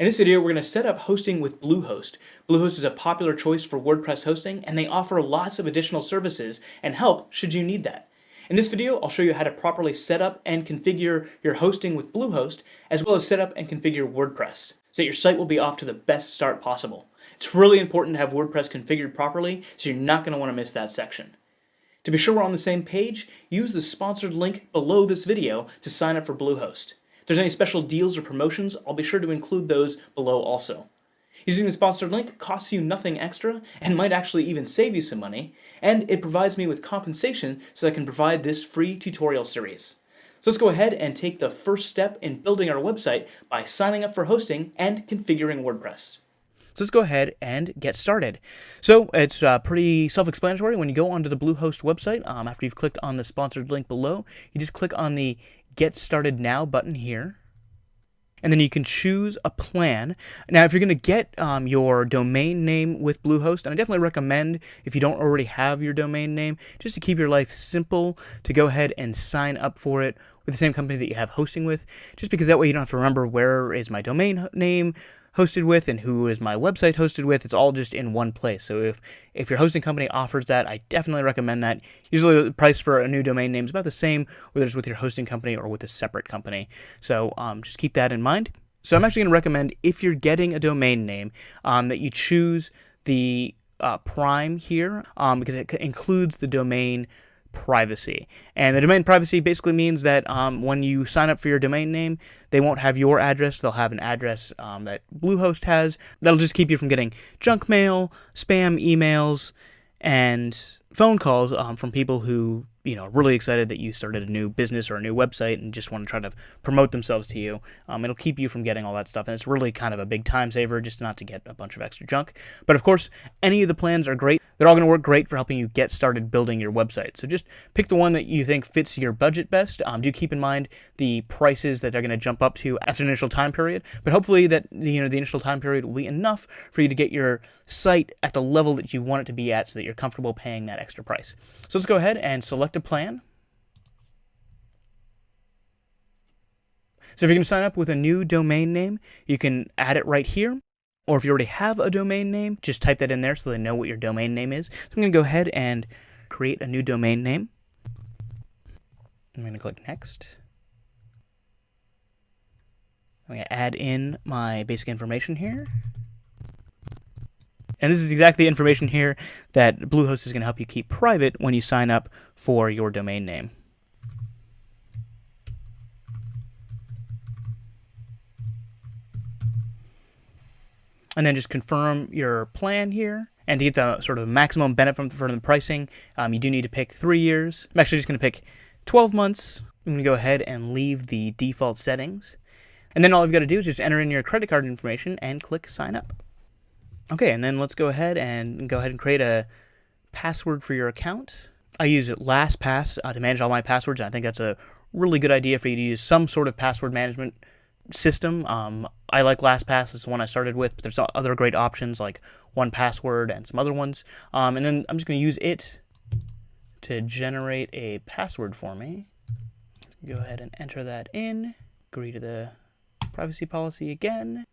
In this video, we're going to set up hosting with Bluehost. Bluehost is a popular choice for WordPress hosting, and they offer lots of additional services and help should you need that. In this video, I'll show you how to properly set up and configure your hosting with Bluehost, as well as set up and configure WordPress, so that your site will be off to the best start possible. It's really important to have WordPress configured properly, so you're not going to want to miss that section. To be sure we're on the same page, use the sponsored link below this video to sign up for Bluehost. If there's any special deals or promotions, I'll be sure to include those below also. Using the sponsored link costs you nothing extra and might actually even save you some money, and it provides me with compensation so I can provide this free tutorial series. So let's go ahead and take the first step in building our website by signing up for hosting and configuring WordPress. So let's go ahead and get started. So it's pretty self-explanatory. When you go onto the Bluehost website, after you've clicked on the sponsored link below, you just click on the Get Started Now button here. And then you can choose a plan. Now, if you're going to get your domain name with Bluehost, and I definitely recommend, if you don't already have your domain name, just to keep your life simple, to go ahead and sign up for it with the same company that you have hosting with, just because that way you don't have to remember where is my domain name hosted with and who is my website hosted with. It's all just in one place. So if your hosting company offers that, I definitely recommend that. Usually the price for a new domain name is about the same whether it's with your hosting company or with a separate company. So just keep that in mind. So I'm actually going to recommend, if you're getting a domain name, that you choose the Prime here, because it includes the domain privacy. And the domain privacy basically means that when you sign up for your domain name, they won't have your address. They'll have an address that Bluehost has. That'll just keep you from getting junk mail, spam emails, and phone calls from people who are really excited that you started a new business or a new website and just want to try to promote themselves to you. It'll keep you from getting all that stuff, and it's really kind of a big time saver just not to get a bunch of extra junk. But of course, any of the plans are great. They're all going to work great for helping you get started building your website. So just pick the one that you think fits your budget best. Do keep in mind the prices that they're going to jump up to after an initial time period, but hopefully that the initial time period will be enough for you to get your site at the level that you want it to be at so that you're comfortable paying that extra price. So let's go ahead and select a plan. So if you're going to sign up with a new domain name, you can add it right here. Or if you already have a domain name, just type that in there so they know what your domain name is. So I'm going to go ahead and create a new domain name. I'm going to click Next. I'm going to add in my basic information here. And this is exactly the information here that Bluehost is going to help you keep private when you sign up for your domain name. And then just confirm your plan here. And to get the sort of maximum benefit from the pricing, you do need to pick 3 years. I'm actually just going to pick 12 months. I'm going to go ahead and leave the default settings. And then all you've got to do is just enter in your credit card information and click Sign Up. Okay, and then let's go ahead and create a password for your account. I use LastPass to manage all my passwords, and I think that's a really good idea for you to use some sort of password management system. I like LastPass. It's the one I started with, but there's other great options like 1Password and some other ones. And then I'm just going to use it to generate a password for me. Go ahead and enter that in. Agree to the privacy policy again.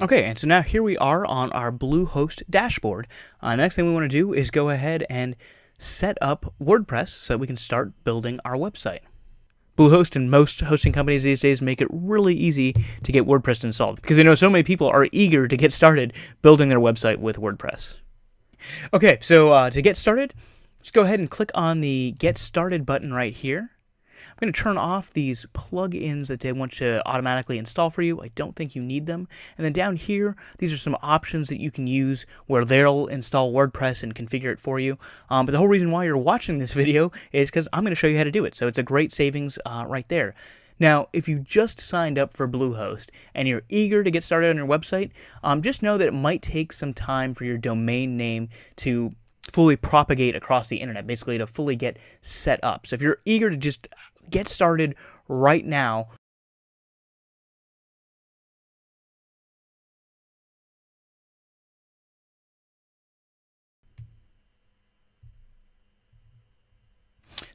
Okay, and so now here we are on our Bluehost dashboard. The next thing we want to do is go ahead and set up WordPress so that we can start building our website. Bluehost and most hosting companies these days make it really easy to get WordPress installed because they know so many people are eager to get started building their website with WordPress. Okay, so to get started, just go ahead and click on the Get Started button right here. I'm going to turn off these plugins that they want to automatically install for you. I don't think you need them. And then down here, these are some options that you can use where they'll install WordPress and configure it for you. But the whole reason why you're watching this video is because I'm going to show you how to do it. So it's a great savings right there. Now, if you just signed up for Bluehost and you're eager to get started on your website, just know that it might take some time for your domain name to fully propagate across the internet, basically to fully get set up. So if you're eager to just get started right now,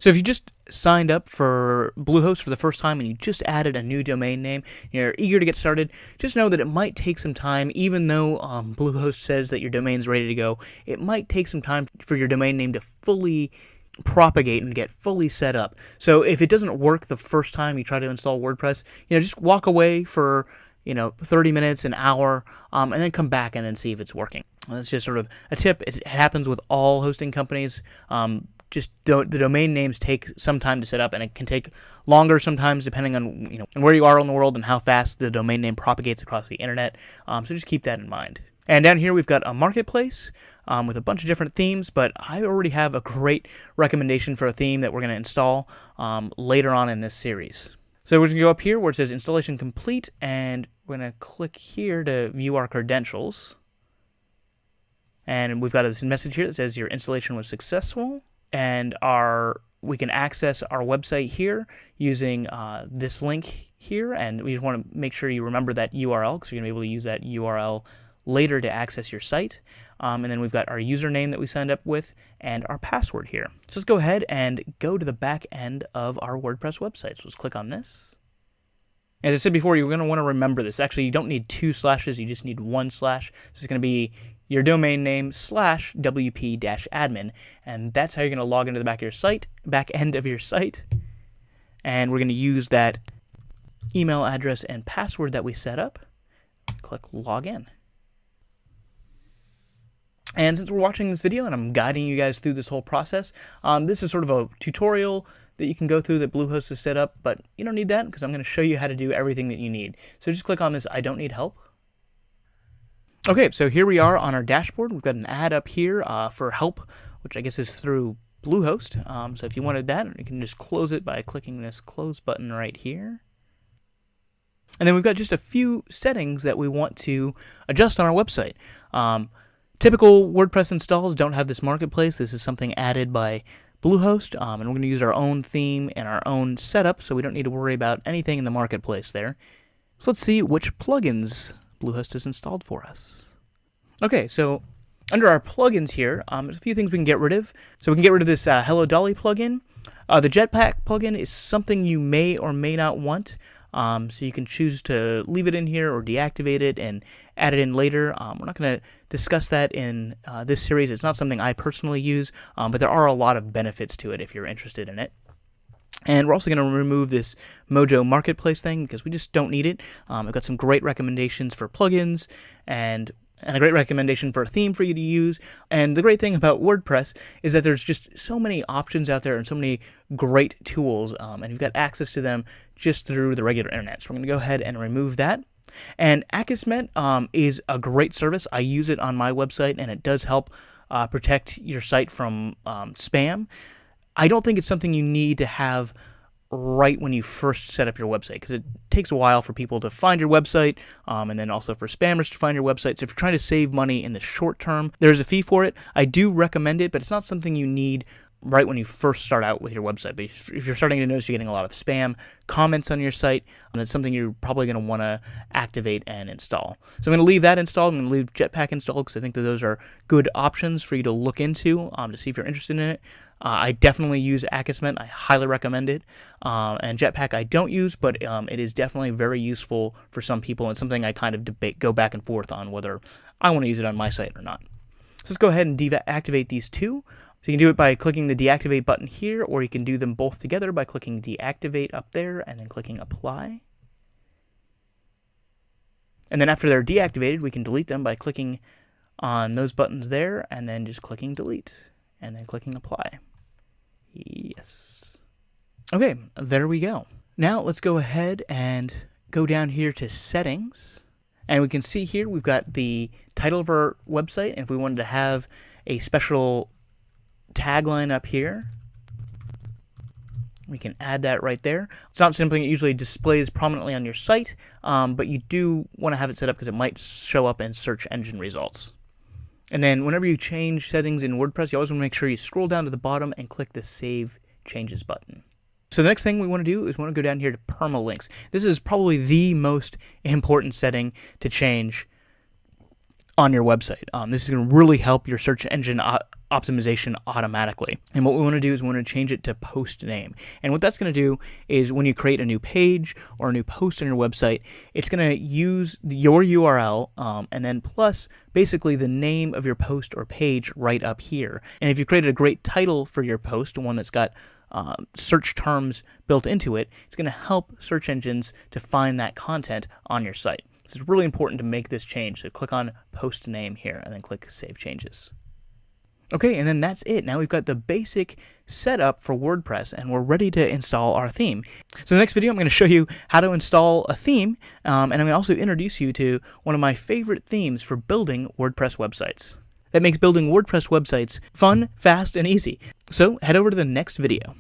so if you just signed up for Bluehost for the first time and you just added a new domain name, you're eager to get started, just know that it might take some time. Even though Bluehost says that your domain's ready to go, it might take some time for your domain name to fully propagate and get fully set up. So if it doesn't work the first time you try to install WordPress, just walk away for 30 minutes, an hour, and then come back and then see if it's working. That's just sort of a tip. It happens with all hosting companies. Just the domain names take some time to set up, and it can take longer sometimes depending on where you are in the world and how fast the domain name propagates across the internet. So just keep that in mind. And down here we've got a marketplace with a bunch of different themes, but I already have a great recommendation for a theme that we're going to install later on in this series. So we're going to go up here where it says installation complete, and we're going to click here to view our credentials. And we've got this message here that says your installation was successful, and we can access our website here using this link here, and we just want to make sure you remember that URL because you're going to be able to use that URL later to access your site. And then we've got our username that we signed up with and our password here. So let's go ahead and go to the back end of our WordPress website. So let's click on this. As I said before, you're going to want to remember this. Actually, you don't need 2 slashes, you just need 1 slash. So it's going to be your domain name / wp-admin, and that's how you're going to log into the back end of your site. And we're going to use that email address and password that we set up. Click login. And since we're watching this video and I'm guiding you guys through this whole process, this is sort of a tutorial that you can go through that Bluehost has set up, but you don't need that because I'm going to show you how to do everything that you need. So just click on this I don't need help. Okay, so here we are on our dashboard. We've got an ad up here for help, which I guess is through Bluehost. So if you wanted that, you can just close it by clicking this close button right here. And then we've got just a few settings that we want to adjust on our website. Typical WordPress installs don't have this marketplace. This is something added by Bluehost, and we're going to use our own theme and our own setup, so we don't need to worry about anything in the marketplace there. So let's see which plugins Bluehost has installed for us. Okay, so under our plugins here, there's a few things we can get rid of. So we can get rid of this Hello Dolly plugin. The Jetpack plugin is something you may or may not want. So you can choose to leave it in here or deactivate it and add it in later. We're not going to discuss that in this series. It's not something I personally use, but there are a lot of benefits to it if you're interested in it. And we're also going to remove this Mojo Marketplace thing because we just don't need it. I've got some great recommendations for plugins and a great recommendation for a theme for you to use. And the great thing about WordPress is that there's just so many options out there and so many great tools, and you've got access to them just through the regular internet. So we're going to go ahead and remove that. And Akismet is a great service. I use it on my website, and it does help protect your site from spam. I don't think it's something you need to have right when you first set up your website because it takes a while for people to find your website and then also for spammers to find your website. So if you're trying to save money in the short term, there's a fee for it. I do recommend it, but it's not something you need right when you first start out with your website. But if you're starting to notice you're getting a lot of spam comments on your site, that's something you're probably going to want to activate and install. So I'm going to leave that installed. I'm going to leave Jetpack installed because I think that those are good options for you to look into to see if you're interested in it. I definitely use Akismet. I highly recommend it. And Jetpack I don't use, but it is definitely very useful for some people and something I kind of go back and forth on whether I want to use it on my site or not. So let's go ahead and deactivate these two. So you can do it by clicking the deactivate button here, or you can do them both together by clicking deactivate up there and then clicking apply. And then after they're deactivated, we can delete them by clicking on those buttons there and then just clicking delete and then clicking apply. Yes. Okay, there we go. Now let's go ahead and go down here to settings. And we can see here we've got the title of our website. And if we wanted to have a special tagline up here, we can add that right there. It's not something that usually displays prominently on your site, but you do want to have it set up because it might show up in search engine results. And then whenever you change settings in WordPress, you always want to make sure you scroll down to the bottom and click the Save Changes button. So the next thing we want to do is we want to go down here to permalinks. This is probably the most important setting to change on your website. This is going to really help your search engine optimization automatically. And what we want to do is we want to change it to post name. And what that's going to do is when you create a new page or a new post on your website, it's going to use your URL and then plus basically the name of your post or page right up here. And if you created a great title for your post, one that's got search terms built into it, it's going to help search engines to find that content on your site. So it's really important to make this change. So click on post name here and then click save changes. Okay, and then that's it. Now we've got the basic setup for WordPress and we're ready to install our theme. So the next video I'm going to show you how to install a theme and I'm going to also introduce you to one of my favorite themes for building WordPress websites. That makes building WordPress websites fun, fast, and easy. So head over to the next video.